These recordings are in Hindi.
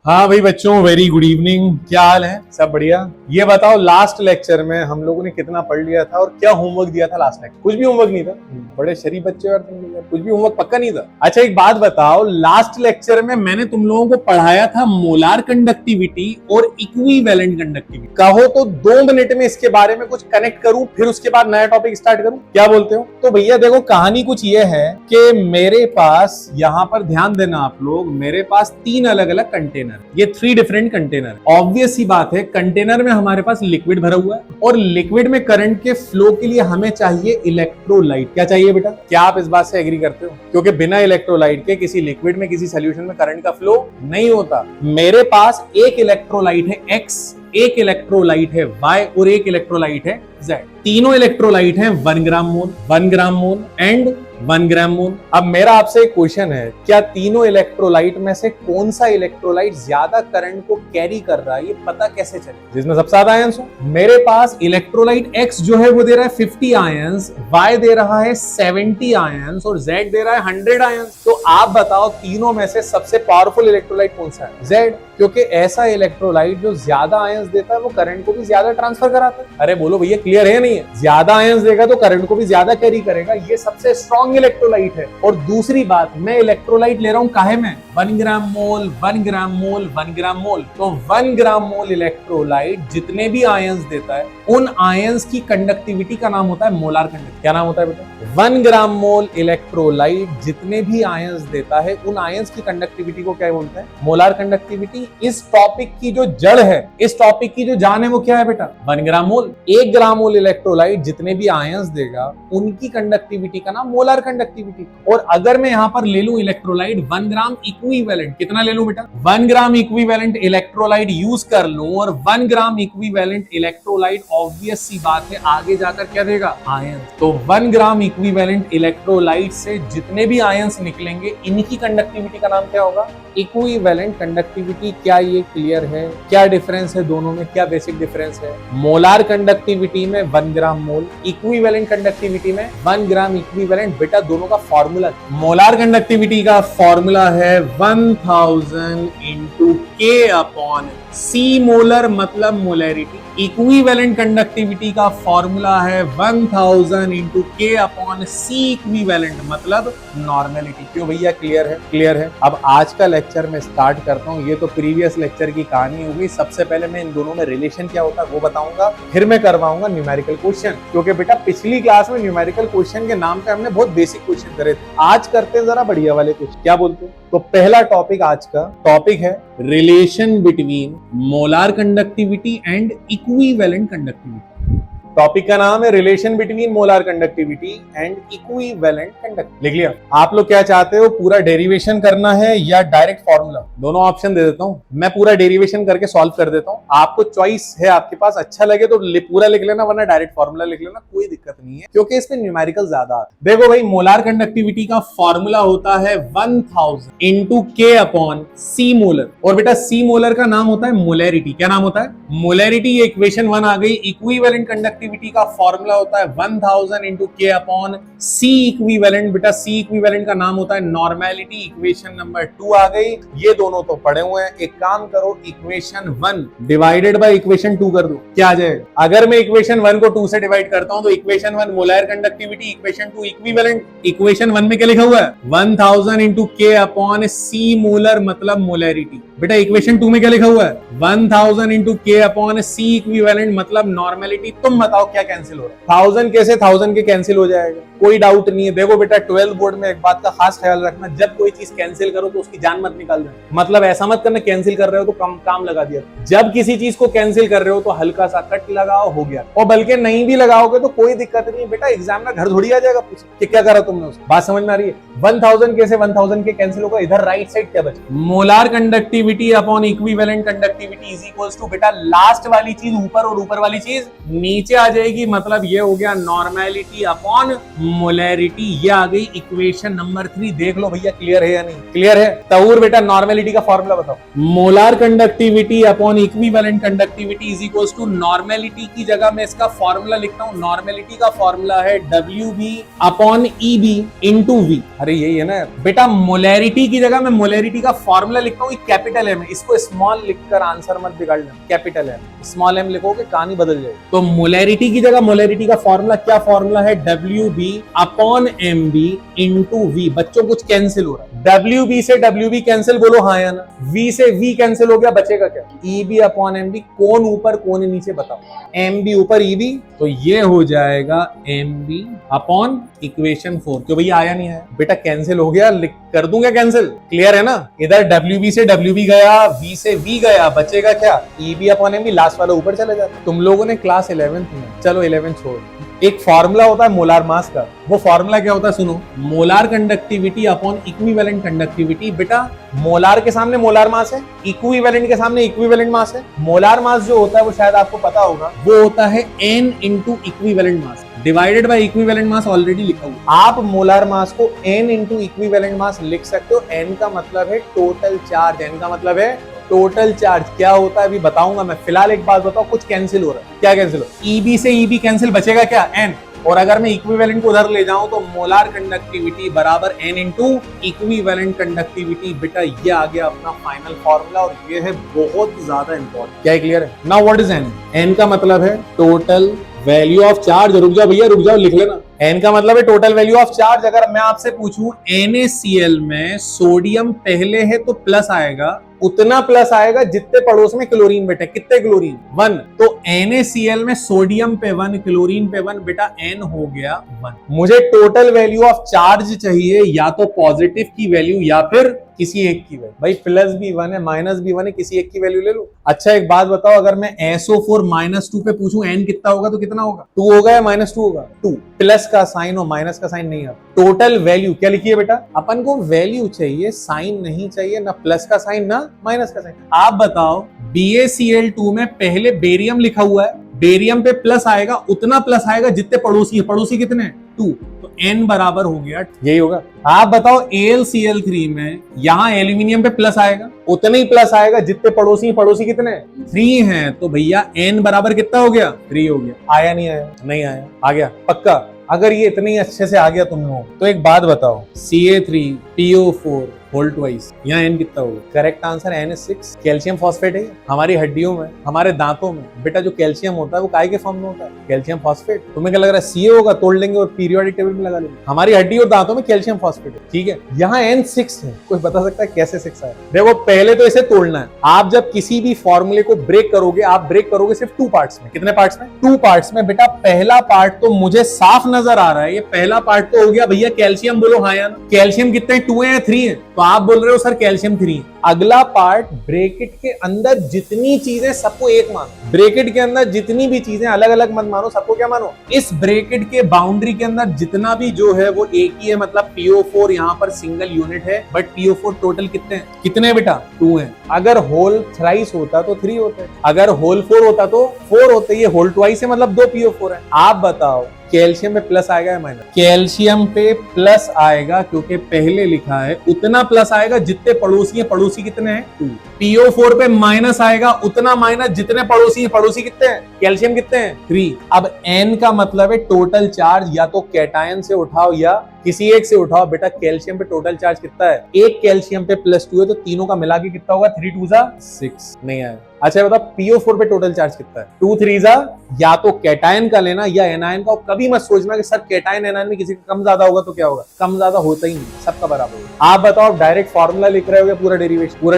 हाँ भाई बच्चों, वेरी गुड इवनिंग। क्या हाल है? सब बढ़िया। ये बताओ, लास्ट लेक्चर में हम लोगों ने कितना पढ़ लिया था और क्या होमवर्क दिया था लास्ट लेक्चर? कुछ भी होमवर्क नहीं था। बड़े शरीफ बच्चे यार तुम लोग, कुछ भी होमवर्क पक्का नहीं था। अच्छा एक बात बताओ, लास्ट लेक्चर में मैंने तुम लोगों को पढ़ाया था मोलार कंडक्टिविटी और इक्विवेलेंट कंडक्टिविटी। कहो तो 2 मिनट में इसके बारे में कुछ कनेक्ट करूं, फिर उसके बाद नया टॉपिक स्टार्ट करूं, क्या बोलते हो? तो भैया देखो, कहानी कुछ ये है कि मेरे पास, यहां पर ध्यान देना आप लोग, मेरे पास 3 अलग अलग कंटेनर, ये 3 डिफरेंट कंटेनर। ऑब्वियस सी बात है, कंटेनर में हमारे पास लिक्विड भरा हुआ है और लिक्विड में करंट के फ्लो के लिए हमें चाहिए इलेक्ट्रोलाइट। क्या चाहिए बेटा? क्या आप इस बात से एग्री करते हो? क्योंकि बिना इलेक्ट्रोलाइट के किसी लिक्विड में, किसी सॉल्यूशन में करंट का फ्लो नहीं होता। मेरे पास एक इलेक्ट्रोलाइट है X, एक इलेक्ट्रोलाइट है Y और एक इलेक्ट्रोलाइट है Z। तीनों इलेक्ट्रोलाइट हैं 1 ग्राम मोल, 1 ग्राम मोल एंड 1 ग्राम मोल। अब मेरा आपसे एक क्वेश्चन है, क्या तीनों इलेक्ट्रोलाइट में से कौन सा इलेक्ट्रोलाइट ज्यादा करंट को कैरी कर रहा है, ये पता कैसे चले? जिसमें सबसे ज्यादा आयंस हो। मेरे पास इलेक्ट्रोलाइट X जो है वो दे रहा है 50 आयंस, Y दे रहा है 70 आयंस और Z दे रहा है 100 आयंस। तो आप बताओ तीनों में से सबसे पावरफुल इलेक्ट्रोलाइट कौन सा है? Z, क्योंकि ऐसा इलेक्ट्रोलाइट जो ज्यादा आयंस देता है वो करंट को भी ज्यादा ट्रांसफर कराता है। अरे बोलो भैया, क्लियर है नहीं है? ज्यादा आयंस देगा तो करंट को भी ज्यादा कैरी करेगा, ये सबसे स्ट्रॉन्ग इलेक्ट्रोलाइट है। और दूसरी बात, मैं इलेक्ट्रोलाइट ले रहा हूं काहे में? 1 ग्राम मोल, 1 ग्राम मोल, 1 ग्राम मोल। तो 1 ग्राम मोल इलेक्ट्रोलाइट जितने भी आयंस देता है, उन आयंस की कंडक्टिविटी का नाम होता है मोलार कंडक्टिविटी। क्या नाम होता है बेटा? 1 ग्राम मोल इलेक्ट्रोलाइट जितने भी आयंस देता है, उन आयंस की कंडक्टिविटी को क्या बोलते हैं? Molar conductivity. इस टॉपिक की जो जड़ है, इस टॉपिक की जो जान है, वो क्या है बेटा? 1 ग्राम मोल। 1 ग्राम मोल इलेक्ट्रोलाइट जितने भी आयंस देगा, उनकी कंडक्टिविटी का नाम मोलार कंडक्टिविटी। और अगर मैं यहां पर ले लूं इलेक्ट्रोलाइट 1 ग्राम इक्विवेलेंट, कितना ले लूं बेटा? 1 ग्राम इक्विवेलेंट इलेक्ट्रोलाइट यूज कर लूं, और 1 ग्राम इक्विवेलेंट इलेक्ट्रोलाइट ऑब्वियस सी बात है आगे जाकर क्या देगा? आयन। तो 1 ग्राम इक्विवेलेंट इलेक्ट्रोलाइट से जितने भी आयंस निकलेंगे, इनकी कंडक्टिविटी का नाम क्या होगा? Equivalent conductivity. क्या ये क्लियर है? क्या डिफरेंस है दोनों में? क्या बेसिक डिफरेंस है? मोलार कंडक्टिविटी में 1 ग्राम मोल, इक्विवेलेंट कंडक्टिविटी में 1 ग्राम इक्विवेलेंट। बेटा दोनों का फॉर्मूला, मोलार कंडक्टिविटी का फॉर्मूला है 1000 into K upon C molar, मतलब मोलैरिटी। इक्विवेलेंट कंडक्टिविटी का फॉर्मूला है 1000 into K upon C equivalent, मतलब नॉर्मेलिटी। क्यों भैया, क्लियर है? क्लियर है। अब आज का लेक्चर में स्टार्ट करता हूँ। ये तो प्रीवियस लेक्चर की कहानी होगी। सबसे पहले मैं इन दोनों में रिलेशन क्या होता है वो बताऊंगा, फिर मैं करवाऊंगा न्यूमेरिकल क्वेश्चन। क्योंकि बेटा पिछली क्लास में न्यूमेरिकल क्वेश्चन के नाम पे हमने बहुत बेसिक क्वेश्चन करे थे, आज करते हैं जरा बढ़िया वाले क्वेश्चन। क्या बोलते हो? तो पहला टॉपिक आज का टॉपिक है relation between molar conductivity and equivalent conductivity. Topic का नाम है relation between molar conductivity and equivalent conductivity. लिख लिया? आप लोग क्या चाहते हो, पूरा डेरिवेशन करना है या डायरेक्ट फॉर्मूला? दोनों ऑप्शन दे देता हूं, मैं पूरा डेरिवेशन करके सॉल्व कर देता हूं। आपको चॉइस है, आपके पास अच्छा लगे तो पूरा लिख लेना, वरना डायरेक्ट फॉर्मूला लिख लेना, कोई दिक्कत नहीं है, क्योंकि इसमें न्यूमेरिकल ज्यादा है। देखो भाई, मोलार कंडक्टिविटी का फॉर्मूला होता है 1000 into K upon C molar. और बेटा C मोलर का नाम होता है मोलैरिटी। क्या नाम होता है? मोलैरिटी। ये इक्वेशन 1 आ गई। इक्विवेलेंट कंडक्टिविटी का फॉर्मूला होता है 1000 into K upon C equivalent. बेटा C इक्विवेलेंट का नाम होता है नॉर्मेलिटी। इक्वेशन नंबर 2 आ गई। ये दोनों तो पढ़े हुए हैं। एक काम करो, इक्वेशन 1 डिवाइडेड बाय इक्वेशन 2 कर दो, क्या आ जाएगा? अगर मैं इक्वेशन 1 को 2 से डिवाइड करता हूं तो equation 1 molar conductivity, equation 2 equivalent. Equation 1 में क्या लिखा हुआ है? 1000 into K upon C molar, मतलब मोलैरिटी। बेटा इक्वेशन 2 में क्या लिखा हुआ है? 1000 into K upon C equivalent, मतलब नॉर्मेलिटी। तुम बताओ क्या कैंसिल हो रहा है? 1000 कैसे 1000 के कैंसिल हो जाएगा? कोई डाउट नहीं है। देखो बेटा 12th बोर्ड में एक बात का खास ख्याल रखना, जब कोई चीज कैंसिल करो तो उसकी जान मत निकाल देना। मतलब ऐसा मत करना कैंसिल कर रहे हो तो काम लगा दिया। जब किसी चीज को कैंसिल कर रहे हो तो हल्का सा कट लगाओ, हो गया। और बल्कि नहीं भी लगाओगे तो कोई दिक्कत नहीं है बेटा, एग्जामिनर घर थोड़ी आ जाएगा पूछ कि क्या करा तुमने उसको। बात समझ में आ रही है? 1000 कैसे 1000 के कैंसिल होगा? इधर राइट साइड क्या बचे? Molar conductivity upon equivalent conductivity is equals to, बेटा लास्ट वाली चीज ऊपर और ऊपर वाली चीज नीचे आ जाएगी, मतलब ये हो गया नॉर्मेलिटी अपॉन मोलैरिटी। ये आ गई इक्वेशन नंबर 3। देख लो भैया क्लियर है या नहीं? क्लियर है? तऊर बेटा नॉर्मेलिटी का फॉर्मूला बताओ। Molar conductivity upon equivalent conductivity is equals to normality की जगह मैं इसका फॉर्मूला लिखता हूं। नॉर्मेलिटी का फॉर्मूला है WB upon EB into V। अरे यही है ना बेटा। मोलैरिटी की जगह मैं मोलैरिटी का फॉर्मूला लिखता हूं कैपिटल M। इसको स्मॉल लिखकर आंसर मत बिगाड़ लेना। कैपिटल M स्मॉल m लिखोगे कहानी बदल जाएगी। तो मोलैरिटी की जगह मोलैरिटी का फॉर्मूला क्या फॉर्मूला है? WB upon MB into V। बच्चों कुछ कैंसिल हो रहा है। WB से WB कैंसिल, बोलो हाँ या ना। V से V कैंसिल हो गया, बचेगा क्या? EB upon MB। कौन ऊपर कौन नीचे बताओ? MB ऊपर EB, तो ये हो जाएगा MB अपॉन इक्वेशन 4। क्यों भैया आया नहीं है? बेटा कैंसिल हो गया, कर दूंगा कैंसिल। क्लियर है ना? इधर WB से WB गया, V से V गया, बचेगा क्या? EB upon MB। लास्ट वाला ऊपर चले जाता। तुम लोगों ने क्लास 11th में, चलो 11 छोड़, एक फॉर्मूला होता है मोलार मास का। वो फॉर्मूला क्या होता है सुनो। Molar conductivity upon equivalent conductivity. बेटा मोलार के सामने मोलार मास है, इक्विवेलेंट के सामने इक्विवेलेंट मास है। मोलार मास जो होता है वो शायद आपको पता होगा, वो होता है N into equivalent mass divided by equivalent mass. Already लिखा हुआ। आप मोलार मास को N इंटू इक्विवेलेंट मास लिख सकते हो। N का मतलब है टोटल चार्ज। N का मतलब है टोटल चार्ज। क्या होता है अभी बताऊंगा मैं। फिलहाल एक बात बताओ, कुछ कैंसिल हो रहा है। क्या कैंसिल हो? EB से EB कैंसिल, बचेगा क्या? N। और अगर मैं इक्विवेलेंट को उधर ले जाऊं तो मोलार कंडक्टिविटी बराबर N इंटू इक्विवेलेंट कंडक्टिविटी। बेटा ये आ गया अपना फाइनल फॉर्मूला और ये है बहुत ज्यादा इंपॉर्टेंट। क्या क्लियर है? Now what is N? N का मतलब है टोटल वैल्यू ऑफ चार्ज। रुक जाओ भैया, रुक जाओ, लिख लेना। N का मतलब है टोटल वैल्यू ऑफ चार्ज। अगर मैं आपसे पूछूं NaCl में सोडियम पहले है तो प्लस आएगा, उतना प्लस आएगा जितने पड़ोस में क्लोरीन। बेटा कितने क्लोरीन? 1। तो NaCl में सोडियम पे 1, क्लोरीन पे 1, बेटा N हो गया 1। मुझे टोटल वैल्यू ऑफ चार्ज चाहिए, या तो पॉजिटिव की वैल्यू या फिर किसी एक की वैल्यू। भाई प्लस भी 1 है, माइनस भी 1 है, किसी एक की वैल्यू ले लो। अच्छा एक बात बताओ, अगर मैं SO4 -2 पे पूछूं N कितना होगा तो कितना होगा? 2 होगा या -2 होगा? 2। प्लस का साइन और माइनस का साइन नहीं आता। टोटल वैल्यू क्या लिखिए बेटा? अपन को वैल्यू चाहिए, साइन नहीं चाहिए, ना प्लस का साइन ना माइनस का साइन। आप बताओ BaCl2 में पहले बेरियम लिखा हुआ है, बेरियम पे प्लस आएगा, उतना प्लस आएगा जितने पड़ोसी है। पड़ोसी कितने हैं? 2। तो N बराबर हो गया, यही होगा। आप बताओ AlCl3 में यहाँ एल्यूमिनियम पे प्लस आएगा, उतने ही प्लस आएगा जितने पड़ोसी। पड़ोसी कितने? 3 हैं। तो भैया N बराबर कितना हो गया? 3 हो गया। आया नहीं आया? नहीं आया। आ गया पक्का? अगर ये इतने ही अच्छे से आ गया तुम लोग तो एक बात बताओ, Ca3PO4 होल ट्वाइस, यहाँ N कितना होगा? Correct answer NH6। Calcium phosphate है हमारी हड्डियों में, हमारे दांतों में। बेटा जो कैल्शियम होता है वो काय के फॉर्म में होता है? Calcium phosphate. तुम्हें क्या लग रहा है Ca होगा? तोड़ लेंगे और पीरियोडिक टेबल में लगा लेंगे। हमारी हड्डी और दांतों में कैल्शियम फॉस्फेट है, ठीक है। यहाँ N6 है। कोई बता सकता है कैसे 6 आया? देखो पहले तो इसे तोड़ना है। आप जब किसी भी फॉर्मूले को ब्रेक करोगे, आप ब्रेक करोगे सिर्फ 2 पार्ट्स में। कितने पार्ट्स में? 2 पार्ट्स में। बेटा पहला पार्ट तो मुझे साफ नजर आ रहा है, ये पहला पार्ट तो हो गया भैया कैल्शियम। बोलो हाँ या ना? कैल्शियम कितने? 2 है या 3 है? तो आप बोल रहे हो सर कैल्शियम 3 है। अगला पार्ट, ब्रैकेट के अंदर जितनी चीजें सबको एक मानो। ब्रैकेट के अंदर जितनी भी चीजें अलग अलग मत मानो, सबको क्या मानो? इस ब्रैकेट के बाउंड्री के अंदर जितना भी जो है वो एक ही है। मतलब PO4 यहाँ पर सिंगल यूनिट है, बट PO4 टोटल कितने हैं? कितने बेटा? 2 हैं। अगर होल थ्राइस होता तो 3 होते, अगर होल 4 होता तो 4 होते। ये होल ट्वाइस है, मतलब 2 PO4 है। आप बताओ कैल्शियम पे प्लस आएगा या माइनस? कैल्शियम पे प्लस आएगा, क्योंकि पहले लिखा है उतना प्लस आएगा जितने पड़ोसी हैं। पड़ोसी कितने हैं? 2। PO4 पे माइनस आएगा, उतना माइनस जितने पड़ोसी हैं। पड़ोसी कितने हैं? कैल्शियम कितने हैं? 3। अब N का मतलब है टोटल चार्ज, या तो कैटायन से उठाओ या किसी एक से उठाओ। बेटा कैल्शियम पे टोटल चार्ज कितना है? एक कैल्शियम पे +2 है, तो तीनों का मिला के कितना होगा? 3 2 6। नहीं आया। अच्छा बताओ PO4 पे टोटल चार्ज कितना है? 2 3 या तो कैटायन का लेना या एनायन का। कभी मत सोचना कि सर कैटायन एनायन में किसी का कम ज्यादा होगा तो क्या होगा। कम ज्यादा होता ही नहीं, सबका बराबर होगा। आप बताओ डायरेक्ट फॉर्मूला लिख रहे हो पूरा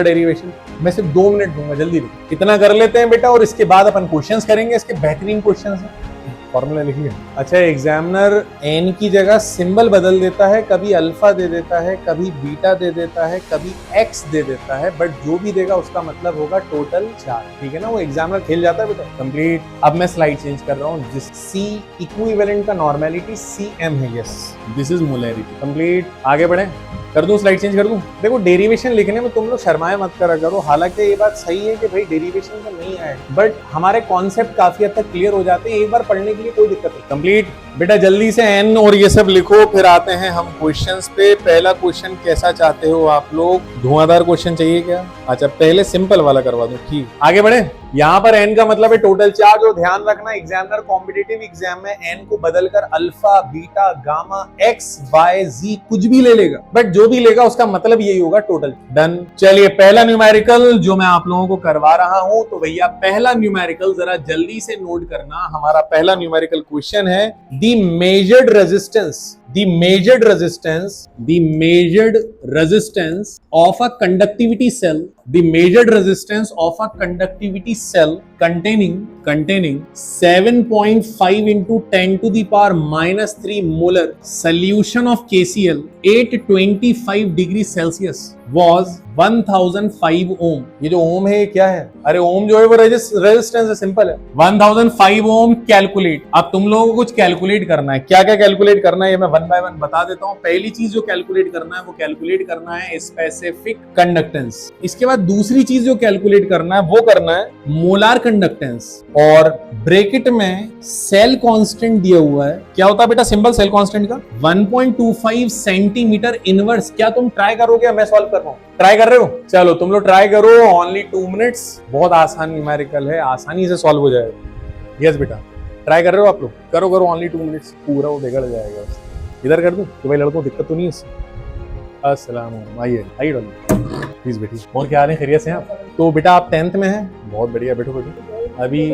डेरिवेशन। मैं सिर्फ 2 मिनट दूंगा, जल्दी इतना कर लेते हैं बेटा, और इसके बाद अपन क्वेश्चंस करेंगे। इसके बेहतरीन क्वेश्चंस हैं। फॉर्मूला लिख लिया। अच्छा एग्जामिनर N की जगह सिंबल बदल देता है, कभी अल्फा दे देता है, कभी बीटा दे देता है, कभी X दे देता है, बट जो भी देगा उसका मतलब होगा टोटल चार्ज। ठीक है ना? वो एग्जामिनर खेल जाता है बेटा। कंप्लीट। अब मैं स्लाइड चेंज कर रहा हूँ। जिस C इक्विवेलेंट का नॉर्मेलिटी CM है। Yes, this is molarity. Complete. आगे बढ़े। कर दूं, स्लाइड चेंज कर दूं? देखो डेरिवेशन लिखने में तुम लोग शर्माए मत करा करो, हालांकि ये बात सही है कि भाई डेरिवेशन तो नहीं आए, बट हमारे कॉन्सेप्ट काफी हद तक क्लियर हो जाते हैं, एक बार पढ़ने के लिए कोई दिक्कत नहीं। कंप्लीट बेटा, जल्दी से एन और ये सब लिखो, फिर आते हैं हम क्वेश्चंस पे। पहला क्वेश्चन कैसा चाहते हो आप लोग? धुआंधार क्वेश्चन चाहिए क्या? अच्छा पहले सिंपल वाला करवा दूं, ठीक। आगे बढ़े। यहाँ पर एन का मतलब है टोटल चार्ज, और ध्यान रखना एग्जामिनर कॉम्पिटिटिव एग्जाम में एन को बदलकर alpha, beta, gamma, X, Y, Z कुछ भी ले लेगा, बट जो भी लेगा उसका मतलब यही होगा टोटल। डन। चलिए पहला न्यूमेरिकल जो मैं आप लोगों को करवा रहा हूं, तो भैया पहला न्यूमेरिकल जरा जल्दी से नोट करना। हमारा पहला न्यूमेरिकल क्वेश्चन है the measured resistance of a conductivity cell, the measured resistance of a conductivity cell containing 7.5 into 10 to the power minus 3 molar solution of KCl 825 degree Celsius was 1005 ओम। ये जो ओम है ये क्या है? अरे ओम जो है वो रेजिस्टेंस है, सिंपल है। 1005 ओम कैलकुलेट। अब तुम लोगों को कुछ कैलकुलेट करना है। क्या क्या कैलकुलेट करना है ये मैं वन बाय वन बता देता हूं। पहली चीज जो कैलकुलेट करना है वो कैलकुलेट करना है स्पेसिफिक कंडक्टेंस। इसके बाद दूसरी चीज जो कैलकुलेट करना है वो करना है मोलार कंडक्टेंस, और ब्रैकेट में सेल कांस्टेंट दिया हुआ है। क्या होता है बेटा सिंबल सेल कांस्टेंट का? 1.25 सेंटीमीटर इनवर्स। क्या तुम ट्राई करोगे? मैं सॉल्व कर रहा हूं, ट्राई कर रहे हो? चलो तुम लोग ट्राई करो, ओनली 2 मिनट्स। बहुत आसान न्यूमेरिकल है, आसानी से सॉल्व हो जाएगा। यस बेटा ट्राई कर रहे हो आप लोग? करो करो, ओनली 2 मिनट्स, पूरा वो बिगड़ जाएगा। इधर कर दूं कि भाई लड़कों दिक्कत तो नहीं है इससे? अस्सलाम वालेकुम, आइए प्लीज बेटी। और क्या हाल है, खैरियत से हैं आप? तो बेटा आप 10th में हैं, बहुत बढ़िया, बैठो बैठो। अभी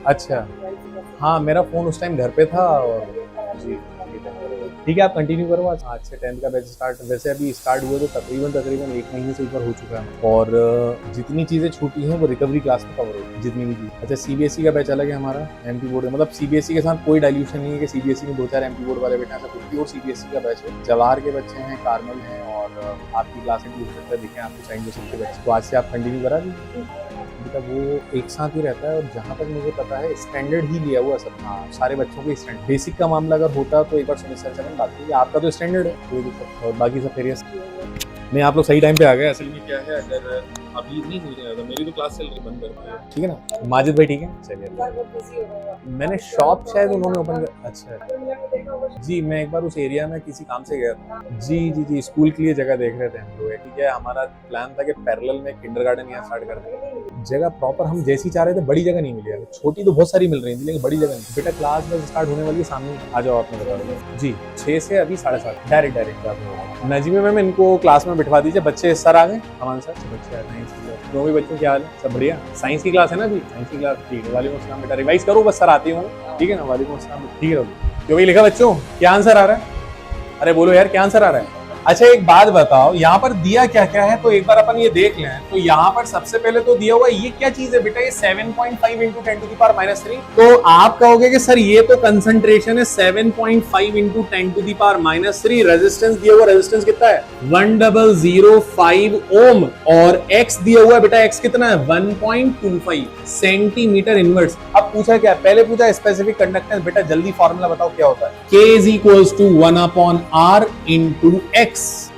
अच्छा हाँ, मेरा फोन उस टाइम घर पे था, और जी ठीक है आप कंटिन्यू करो। आज से 10th का बैच स्टार्ट, वैसे अभी स्टार्ट हुआ तो तकरीबन 1 महीने से ऊपर हो चुका है, और जितनी चीजें छूटी हैं वो रिकवरी क्लास में कवर होगी, जितनी भी चीज। अच्छा सीबीएसई का बैच अलग है हमारा, एमपी बोर्ड मतलब सीबीएसई के साथ कोई डाइल्यूशन नहीं है कि सीबीएसई में 2-4 एमपी बोर्ड वाले बैठे, ऐसा कुछ भी। और सीबीएसई का बैच है, जवाहर के बच्चे हैं, कार्मल हैं, और आपकी क्लास में दिखे आपको सेंट जोसेफ के बच्चे, तो आज से आप कंटिन्यू करा दीजिए बेटा। वो एक साथ ही रहता है, और जहाँ तक मुझे पता है स्टैंडर्ड ही लिया हुआ सब। हाँ सारे बच्चों के स्टैंडर्ड। बेसिक का मामला अगर होता तो एक बार सुनिए सर से बात कीजिए, आपका तो स्टैंडर्ड है, कोई दिक्कत। और बाकी सब फेरियस नहीं, आप लोग सही टाइम पे आ गए। असल में क्या है, अगर अभी नहीं हो जाएगा, मेरी तो क्लास चल रही बंद कर, ठीक है ना? माजिद भाई ठीक है, चलिए। मैंने शॉप शायद उन्होंने ओपन कर, अच्छा जी, मैं एक बार उस एरिया में किसी काम से गया था। जी स्कूल के लिए जगह देख रहे थे हम लोग। ठीक है, हमारा प्लान था कि पैरेलल में किंडरगार्टन यहाँ स्टार्ट कर दें। जगह प्रॉपर हम जैसी चाह रहे थे, बड़ी जगह नहीं मिली, छोटी तो बहुत सारी मिल रही थी लेकिन बड़ी जगह नहीं। बेटा क्लास में स्टार्ट होने वाली है, सामने आ जाओ, आपने बता दो जी। 6 से अभी 7:30 डायरेक्ट नजीमे मैम इनको क्लास में बिठवा दीजिए। बच्चे सर आ गए, हमारे साथ बच्चे आ रहे हैं, जो भी बच्चों क्या हाल है? सब बढ़िया। साइंस की क्लास है ना अभी? साइंस की क्लास ठीक है। वालेकुम अस्सलाम बेटा, रिवाइज करो बस, सर आते हो ठीक है ना? वालेकुम अस्सलाम, ठीक है। क्यों भाई लिखा बच्चों, क्या आंसर आ रहा है? अरे बोलो यार क्या आंसर आ रहा है? अच्छा एक बात बताओ, यहाँ पर दिया क्या क्या है, तो एक बार अपन ये देख लें। तो यहाँ पर सबसे पहले तो दिया हुआ ये क्या चीज है बेटा? ये 7.5 into 10 to the power minus 3। तो आप कहोगे कि सर ये तो कंसंट्रेशन है 7.5 into 10 to the power minus 3। Resistance दिया हुआ, रेजिस्टेंस कितना है? 1005 ओम। और एक्स दिया हुआ है बेटा, एक्स कितना है? 1.25 सेंटीमीटर इनवर्स। अब पूछा क्या? पहले पूछा स्पेसिफिक कंडक्टेंस। बेटा जल्दी फॉर्मूला बताओ क्या होता है? K is equals to 1/r into x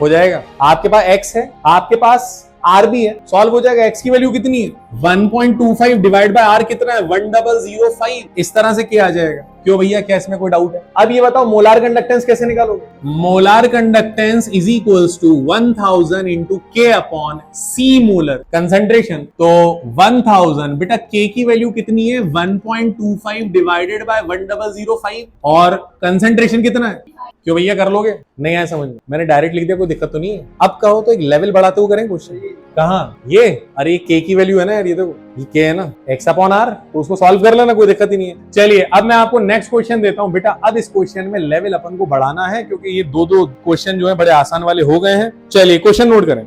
हो जाएगा। आपके पास x है, आपके पास r भी है, सॉल्व हो जाएगा। x की वैल्यू कितनी है? 1.25 डिवाइड बाय r कितना है? 1005। इस तरह से क्या आ जाएगा? क्यों भैया, क्या इसमें कोई डाउट है? अब ये बताओ मोलार कंडक्टेंस कैसे निकालोगे? Molar conductance is equals to 1000 into K upon C molar concentration. तो 1000 बेटा K की वैल्यू कितनी है? 1.25 डिवाइडेड बाय 1005, और कंसंट्रेशन कितना है? क्यों भैया कर लोगे? नहीं आया समझ में? मैंने डायरेक्ट लिख दिया, कोई दिक्कत तो नहीं है। अब कहो तो एक लेवल बढ़ाते हुए करें क्वेश्चन। कहाँ ये? अरे K की वैल्यू है ना यार, ये देखो ये K है ना, x अपॉन r, तो उसको सॉल्व कर लेना, कोई दिक्कत ही नहीं है। चलिए अब मैं आपको नेक्स्ट क्वेश्चन देता हूं बेटा। अब इस क्वेश्चन में लेवल अपन को बढ़ाना है, क्योंकि ये दो क्वेश्चन जो है बड़े आसान वाले हो गए हैं। चलिए क्वेश्चन नोट करें।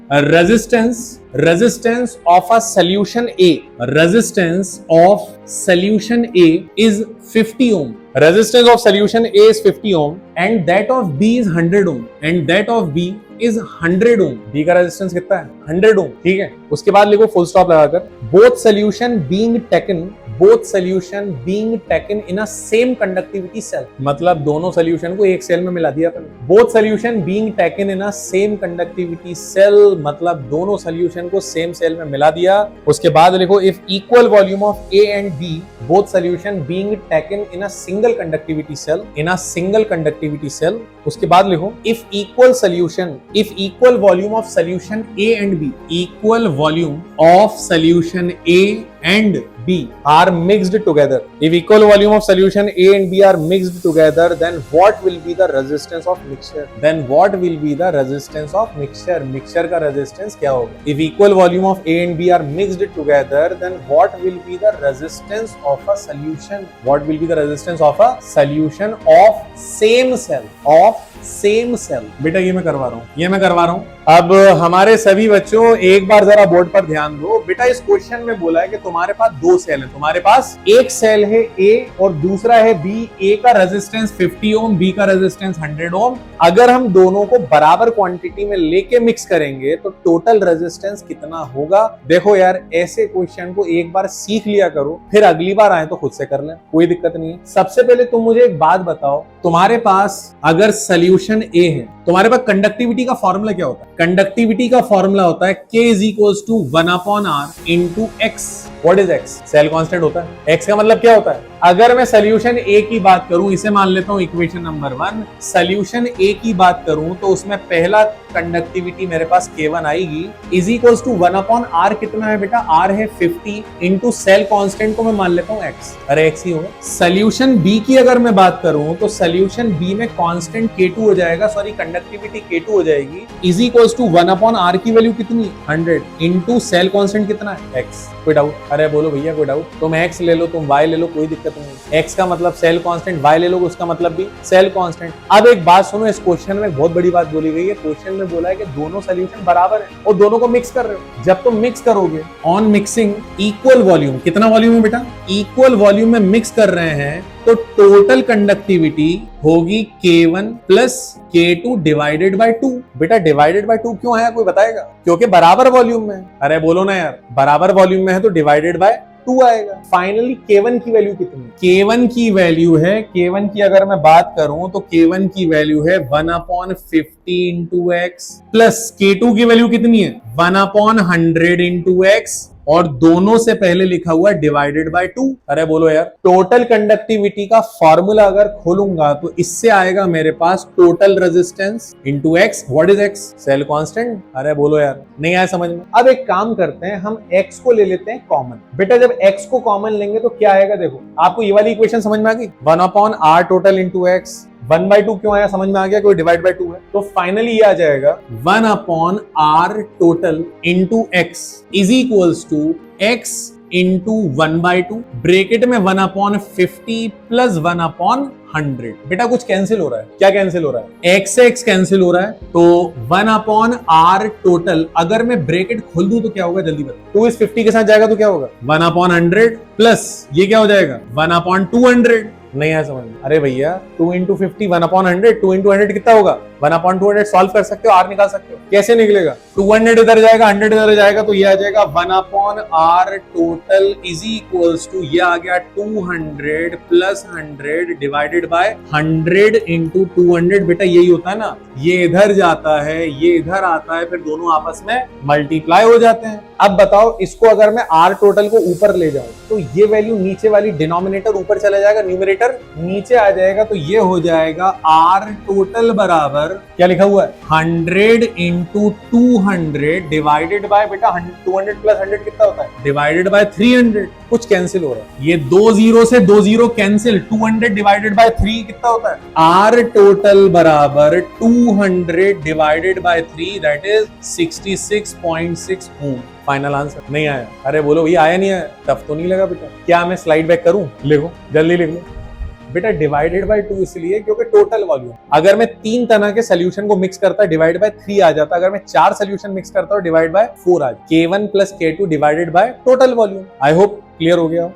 Resistance of a solution A, resistance of solution A is 50 ohm. Resistance of solution A is 50 ohm and that of B is 100 ohm and that of B is 100 ohm. B का रेजिस्टेंस कितना है? 100 ohm, ठीक है। उसके बाद लिखो फुल स्टॉप लगाकर, both solution being taken both solution being taken in a same conductivity cell, मतलब दोनों सोल्यूशन को एक सेल में मिला दिया अपन। Both solution being taken in a same conductivity cell, मतलब दोनों सोल्यूशन को सेम सेल में मिला दिया। उसके बाद लिखो if equal volume of A and B both solution being taken in a single conductivity cell, in a single conductivity cell. उसके बाद लिखो if equal volume of solution A and B, equal volume of solution A and B are mixed together. If equal volume of solution A and B are mixed together, then what will be the resistance of mixture? Then what will be the resistance of mixture? Mixture का resistance क्या होगा? If equal volume of A and B are mixed together, then what will be the resistance of a solution? What will be the resistance of a solution of same cell? Of same cell. बेटा ये मैं करवा रहा हूं। अब हमारे सभी बच्चों एक बार जरा बोर्ड पर ध्यान दो। बेटा इस क्वेश्चन में बोला है कि तुम्हारे पास दो सेल है, तुम्हारे पास एक सेल है ए और दूसरा है बी। ए का रेजिस्टेंस 50 ओम, बी का रेजिस्टेंस 100 ओम। अगर हम दोनों को बराबर क्वांटिटी में लेके मिक्स करेंगे तो टोटल रेजिस्टेंस कितना होगा? देखो यार, ऐसे क्वेश्चन को एक बार सीख लिया करो, फिर अगली बार आए तो खुद से कर लें, कोई दिक्कत नहीं है। सबसे पहले तुम मुझे एक बात बताओ, तुम्हारे पास अगर सोल्यूशन ए है, तुम्हारे पास कंडक्टिविटी का फॉर्मूला क्या होता है? कंडक्टिविटी का फॉर्मूला होता है K is equals to 1/r into x। What is x? Cell constant होता है। x का मतलब क्या होता है? अगर मैं सोल्यूशन A की बात करूं, इसे मान लेता हूं इक्वेशन नंबर 1। सोल्यूशन A की बात करूं तो उसमें पहला कंडक्टिविटी मेरे पास K1 आएगी, इज इक्वल्स टू 1/r। कितना है बेटा? r है 50 इंटू सेल कांस्टेंट को मैं मान लेता हूं x। अरे x ही होगा। सोल्यूशन B की अगर मैं बात करूं तो सोल्यूशन B में कांस्टेंट K2 हो जाएगा, सॉरी कंडक्टिविटी K2 हो जाएगी, इज इक्वल्स टू 1/r की वैल्यू कितनी? 100 इंटू सेल कांस्टेंट कितना है? x। कोई डाउट? अरे बोलो भैया कोई डाउट? तुम x ले लो, तुम y ले लो, कोई दिक्कत नहीं। x का मतलब सेल कांस्टेंट, y ले लो उसका मतलब भी सेल कांस्टेंट। अब एक बात सुनो, इस क्वेश्चन में बहुत बड़ी बात बोली गई है। क्वेश्चन में बोला है कि दोनों सोल्यूशन बराबर है और दोनों को मिक्स कर रहे हो। जब तुम मिक्स करोगे ऑन मिक्सिंग इक्वल वॉल्यूम, कितना वॉल्यूम है बेटा? इक्वल वॉल्यूम में मिक्स कर रहे हैं तो टोटल कंडक्टिविटी होगी K1 plus K2 divided by 2। बेटा डिवाइडेड बाय 2 क्यों आया, कोई बताएगा? क्योंकि बराबर वॉल्यूम में है। अरे बोलो ना यार, बराबर वॉल्यूम में है तो डिवाइडेड बाय 2 आएगा। फाइनली K1 की वैल्यू कितनी? K1 की वैल्यू है, K1 की अगर मैं बात करूं तो K1 की वैल्यू है 1/50 इंटू x प्लस K2 की वैल्यू कितनी है? 1/100 इंटू x और दोनों से पहले लिखा हुआ है डिवाइडेड बाय 2। अरे बोलो यार, टोटल कंडक्टिविटी का फॉर्मूला अगर खोलूंगा तो इससे आएगा मेरे पास total resistance into X. What is X? Cell constant. अरे बोलो यार, नहीं आया समझ में? अब एक काम करते हैं, हम x को ले लेते हैं कॉमन। बेटा जब x को कॉमन लेंगे तो क्या आएगा? देखो आपको ये वाली इक्वेशन समझ में आ गई? 1/r total into x. 1/2 क्यों आया समझ में आ गया? कोई डिवाइड बाय 2 है तो फाइनली ये आ जाएगा 1/r total into x is equals to x into 1/2 bracket में 1/50 प्लस 1/100। बेटा कुछ कैंसिल हो रहा है, क्या कैंसिल हो रहा है? x से x कैंसिल हो रहा है तो 1/r टोटल, अगर मैं ब्रेकेट खोल दूं तो क्या होगा जल्दी बताओ? 2 इस 50 के साथ जाएगा तो क्या होगा? 1/100 प्लस ये क्या हो जाएगा? 1/200। नहीं है समझ में? अरे भैया 2 इंटू 50 1/100, 2 इंटू 100 कितना होगा? 1/200 सॉल्व कर सकते हो, r निकाल सकते हो। कैसे निकलेगा? 200 इधर जाएगा, 100 इधर जाएगा तो ये आ जाएगा 1/r total is equals to, ये आ गया 200 प्लस 100 डिवाइडेड बाय 100 इंटू 200। बेटा यही होता है ना, ये इधर जाता है, ये इधर आता है, फिर दोनों आपस में मल्टीप्लाई हो जाते हैं। अब बताओ इसको अगर मैं r टोटल को ऊपर ले जाऊं तो ये वैल्यू नीचे वाली डिनोमिनेटर ऊपर चला जाएगा, न्यूमरेटर नीचे आ जाएगा, तो ये हो जाएगा r टोटल बराबर क्या लिखा हुआ है? 100 इंटू 200 डिवाइडेड बाय, बेटा 200 प्लस 100 कितना होता है? Divided by 300। कुछ कैंसिल हो रहा है, ये 2 0 से 2 0 कैंसिल, 200 डिवाइडेड बाय 3 कितना होता है? r टोटल बराबर 200 divided by 3 that is 66.6 ohm. Final answer नहीं आया? अरे बोलो भैया आया नहीं आया? टफ तो नहीं लगा बेटा? क्या मैं स्लाइड बैक करूं? लिखो जल्दी लिख लो बेटा। डिवाइडेड बाय 2 इसलिए क्योंकि टोटल वॉल्यूम, अगर मैं 3 तरह के सोल्यूशन को मिक्स करता डिवाइड बाय 3 आ जाता, अगर मैं 4 सोल्यूशन मिक्स करता हूं डिवाइड बाय 4 आ जाता। K1 plus K2 divided by total volume. I hope clear हो गया।